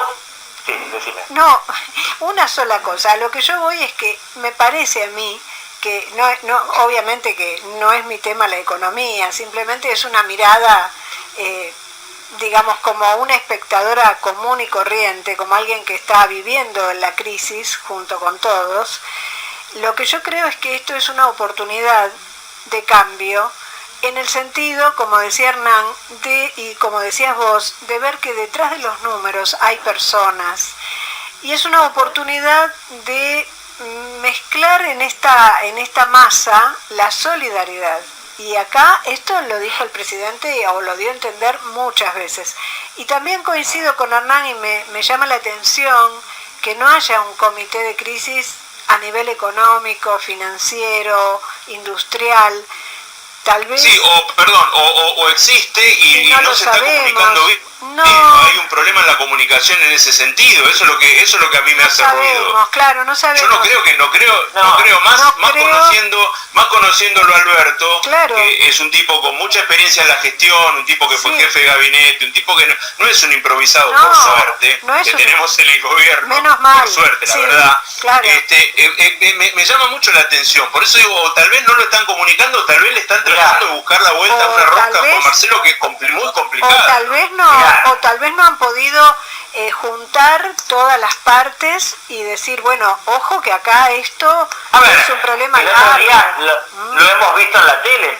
Speaker 3: Sí, decime.
Speaker 2: No, una sola cosa, a lo que yo voy es que me parece a mí que no, obviamente que no es mi tema la economía, simplemente es una mirada, digamos, como una espectadora común y corriente, como alguien que está viviendo la crisis junto con todos. Lo que yo creo es que esto es una oportunidad de cambio, en el sentido, como decía Hernán, y como decías vos, de ver que detrás de los números hay personas, y es una oportunidad de mezclar en esta masa la solidaridad. Y acá esto lo dijo el presidente o lo dio a entender muchas veces. Y también coincido con Hernán y me llama la atención que no haya un comité de crisis a nivel económico, financiero, industrial. Tal vez...
Speaker 1: Sí, o existe y no se está comunicando bien.
Speaker 2: No.
Speaker 1: Hay un problema en la comunicación en ese sentido, eso es lo que a mí me hace ruido.
Speaker 2: Claro, no sabemos.
Speaker 1: Yo no creo, más conociéndolo a Alberto,
Speaker 2: claro,
Speaker 1: que es un tipo con mucha experiencia en la gestión, un tipo que fue jefe de gabinete, un tipo que no es un improvisado, por suerte, que tenemos en el gobierno,
Speaker 2: menos mal,
Speaker 1: por suerte, la verdad.
Speaker 2: Claro.
Speaker 1: Me llama mucho la atención, por eso digo, o tal vez no lo están comunicando, tal vez le están tratando de buscar la vuelta a una rosca con Marcelo, que es muy complicada.
Speaker 2: O tal vez no han podido juntar todas las partes y decir, bueno, ojo que acá esto es un problema.
Speaker 3: El otro día lo hemos visto en la tele,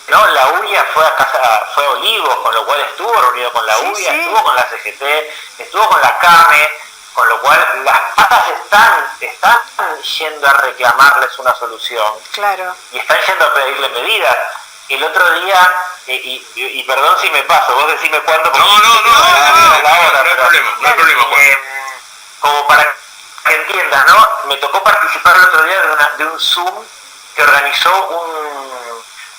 Speaker 3: ¿no? La UIA fue a Olivos, con lo cual estuvo reunido con la UIA, estuvo con la CGT, estuvo con la CAME, con lo cual las patas están yendo a reclamarles una solución.
Speaker 2: Claro.
Speaker 3: Y están yendo a pedirle medidas. El otro día, y perdón si me paso, vos decime cuándo.
Speaker 1: No hay problema.
Speaker 3: Como para que entiendas, ¿no? Me tocó participar el otro día de un Zoom que organizó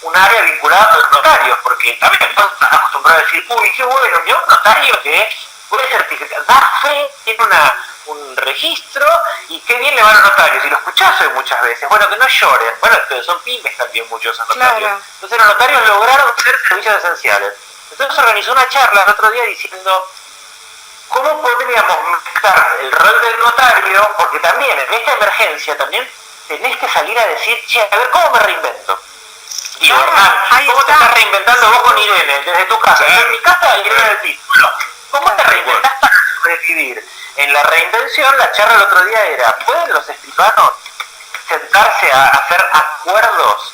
Speaker 3: un área vinculada a los notarios, porque también están acostumbrados a decir, uy, qué bueno, yo un notario que puede certificar, da fe, tiene un registro, y qué bien le van a los notarios, y lo escuchás hoy muchas veces, bueno, que no lloren, bueno, son pymes también muchos esos notarios. Claro. Entonces los notarios lograron ser servicios esenciales. Entonces organizó una charla el otro día diciendo cómo podríamos mezclar el rol del notario, porque también en esta emergencia también tenés que salir a decir, che, a ver, ¿cómo me reinvento? Digo, Hernán, ¿cómo te estás reinventando vos con Irene desde tu casa? Yo en mi casa, Irene del título. ¿Cómo te reinventás para sobrevivir? En la reinvención, la charla el otro día era, ¿pueden los escribanos sentarse a hacer acuerdos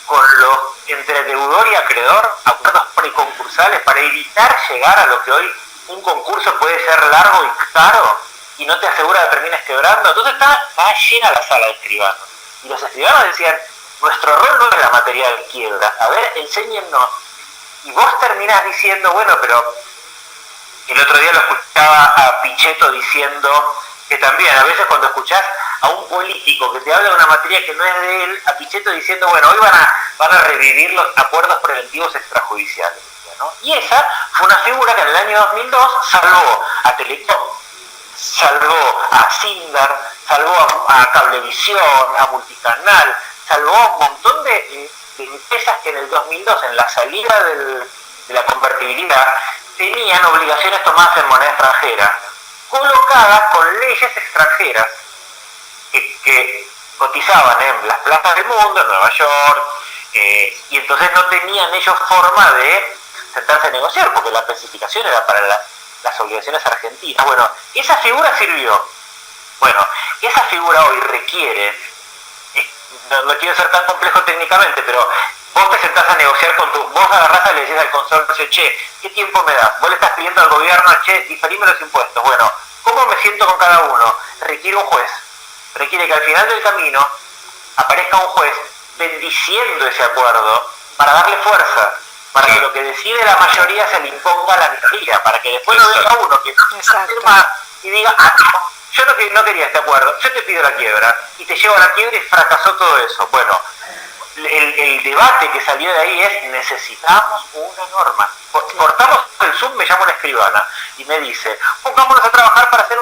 Speaker 3: con los entre deudor y acreedor, acuerdos preconcursales para evitar llegar a lo que hoy un concurso puede ser largo y caro y no te asegura que termines quebrando? Entonces estaba llena la sala de escribanos. Y los escribanos decían, nuestro rol no es la materia de quiebra, a ver, enséñennos. Y vos terminás diciendo, bueno, pero el otro día lo escuchaba a Pichetto diciendo que también a veces cuando escuchás a un político que te habla de una materia que no es de él, a Pichetto diciendo, bueno, hoy van a revivir los acuerdos preventivos extrajudiciales, ¿no? Y esa fue una figura que en el año 2002 salvó a Telecom, salvó a Sindar, salvó a Cablevisión, a Multicanal, salvó a un montón de empresas que en el 2002, en la salida de la convertibilidad, tenían obligaciones tomadas en moneda extranjera, colocadas con leyes extranjeras que cotizaban en las plazas del mundo, en Nueva York, y entonces no tenían ellos forma de sentarse a negociar, porque la especificación era para las obligaciones argentinas. Bueno, esa figura sirvió. Bueno, esa figura hoy requiere, no quiero ser tan complejo técnicamente, pero vos te sentás a negociar vos agarrás y le decís al consorcio, che, ¿qué tiempo me das? Vos le estás pidiendo al gobierno, che, diferime los impuestos. Bueno, ¿cómo me siento con cada uno? Requiere un juez. Requiere que al final del camino aparezca un juez bendiciendo ese acuerdo para darle fuerza, para que lo que decide la mayoría se le imponga a la minoría, para que después no venga uno que firma y diga, no, yo no quería este acuerdo, yo te pido la quiebra, y te llevo a la quiebra y fracasó todo eso. Bueno, el debate que salió de ahí es, necesitamos una norma. Cortamos el Zoom, me llama una escribana y me dice, pongámonos a trabajar para hacer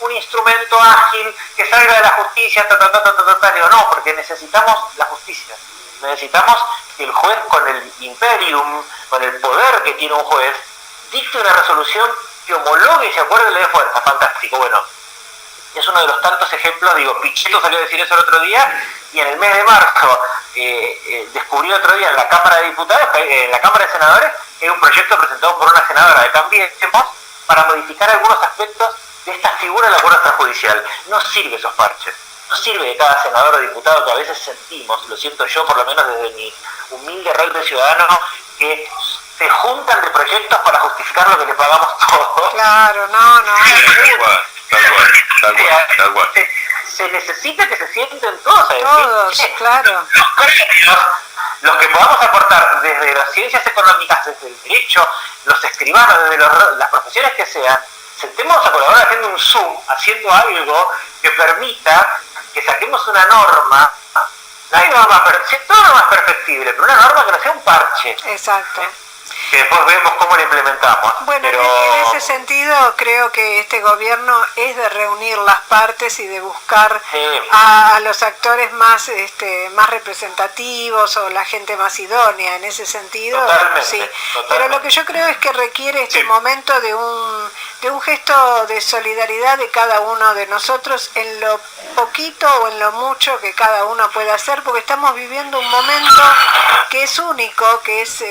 Speaker 3: un instrumento ágil que salga de la justicia, Digo, no, porque necesitamos la justicia. Necesitamos que el juez, con el imperium, con el poder que tiene un juez, dicte una resolución que homologue ese acuerdo y le dé fuerza. Fantástico. Bueno, es uno de los tantos ejemplos. Digo, Pichetto salió a decir eso el otro día, y en el mes de marzo descubrí otro día en la Cámara de Diputados, en la Cámara de Senadores, que hay un proyecto presentado por una senadora de Cambiemos para modificar algunos aspectos de esta figura del acuerdo extrajudicial. No sirve esos parches. No sirve de cada senador o diputado, que a veces sentimos, lo siento yo por lo menos desde mi humilde rol de ciudadano, que se juntan de proyectos para justificar lo que le pagamos todos.
Speaker 2: Claro, no.
Speaker 3: Tal cual. Se necesita que se sienten todos a decir,
Speaker 2: todos, claro.
Speaker 3: Los que podamos aportar desde las ciencias económicas, desde el derecho, los escribanos, desde las profesiones que sean, sentemos a colaborar haciendo un Zoom, haciendo algo que permita que saquemos una norma. No hay norma, toda norma es perfectible, pero una norma que no sea un parche.
Speaker 2: Exacto.
Speaker 3: Que después vemos cómo la implementamos.
Speaker 2: Bueno,
Speaker 3: pero
Speaker 2: en ese sentido creo que este gobierno es de reunir las partes y de buscar a los actores más representativos o la gente más idónea en ese sentido. Sí. Pero lo que yo creo es que requiere este momento de un gesto de solidaridad de cada uno de nosotros en lo poquito o en lo mucho que cada uno pueda hacer, porque estamos viviendo un momento que es único, que es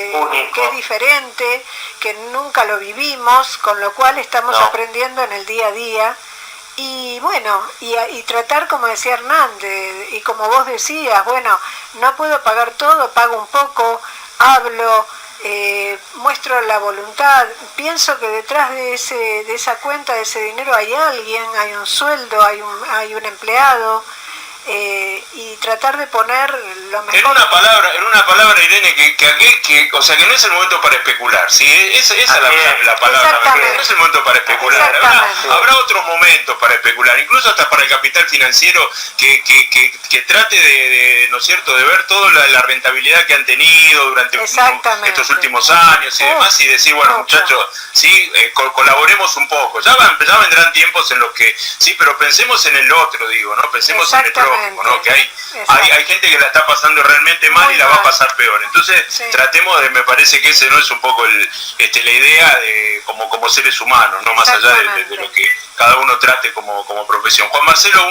Speaker 2: diferente, que nunca lo vivimos, con lo cual estamos aprendiendo en el día a día. Y bueno, y tratar, como decía Hernández, y como vos decías, bueno, no puedo pagar todo, pago un poco, hablo, muestro la voluntad, pienso que detrás de esa cuenta, de ese dinero hay alguien, hay un sueldo, hay un empleado, y tratar de poner lo mejor.
Speaker 1: En una palabra, Irene, que o sea, que no es el momento para especular, ¿sí? Esa es la palabra, no es el momento para especular. Habrá otros momentos para especular, incluso hasta para el capital financiero que trate de ¿no es cierto?, de ver toda la rentabilidad que han tenido durante estos últimos años y demás, y decir, bueno, muchachos, sí, colaboremos un poco. Ya vendrán tiempos en los que, sí, pero pensemos en el otro, digo, ¿no? Pensemos en nuestro lógico, ¿no? Que hay
Speaker 2: Exacto.
Speaker 1: gente que la está pasando realmente mal
Speaker 2: Muy
Speaker 1: y la va a pasar peor. Entonces,
Speaker 2: Sí.
Speaker 1: tratemos de, me parece que ese no es un poco la idea de como seres humanos, no más allá de lo que cada uno trate como profesión. Juan Marcelo,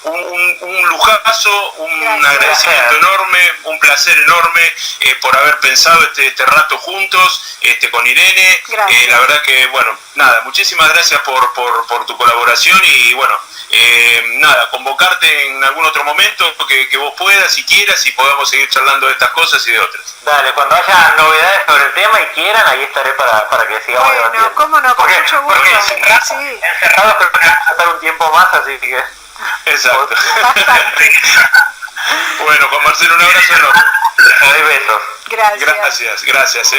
Speaker 1: un lujazo, un
Speaker 2: Gracias.
Speaker 1: agradecimiento enorme, un placer enorme por haber pensado este rato juntos, con Irene.
Speaker 2: Gracias.
Speaker 1: La verdad que, bueno, nada, muchísimas gracias por tu colaboración y bueno, nada, convocarte en algún otro momento que vos puedas y quieras y podamos seguir charlando de estas cosas y de otras.
Speaker 3: Dale, cuando haya novedades sobre el tema y quieran, ahí estaré para que sigamos
Speaker 2: Bueno,
Speaker 3: debatiendo.
Speaker 2: cómo no, con mucho gusto.
Speaker 3: Porque encerrados
Speaker 2: Sí.
Speaker 3: creo que vamos a estar un tiempo más, así que...
Speaker 1: Exacto.
Speaker 2: Bastante.
Speaker 1: Bueno, Juan Marcelo, un abrazo enorme.
Speaker 3: Te doy besos.
Speaker 2: Gracias.
Speaker 1: Gracias,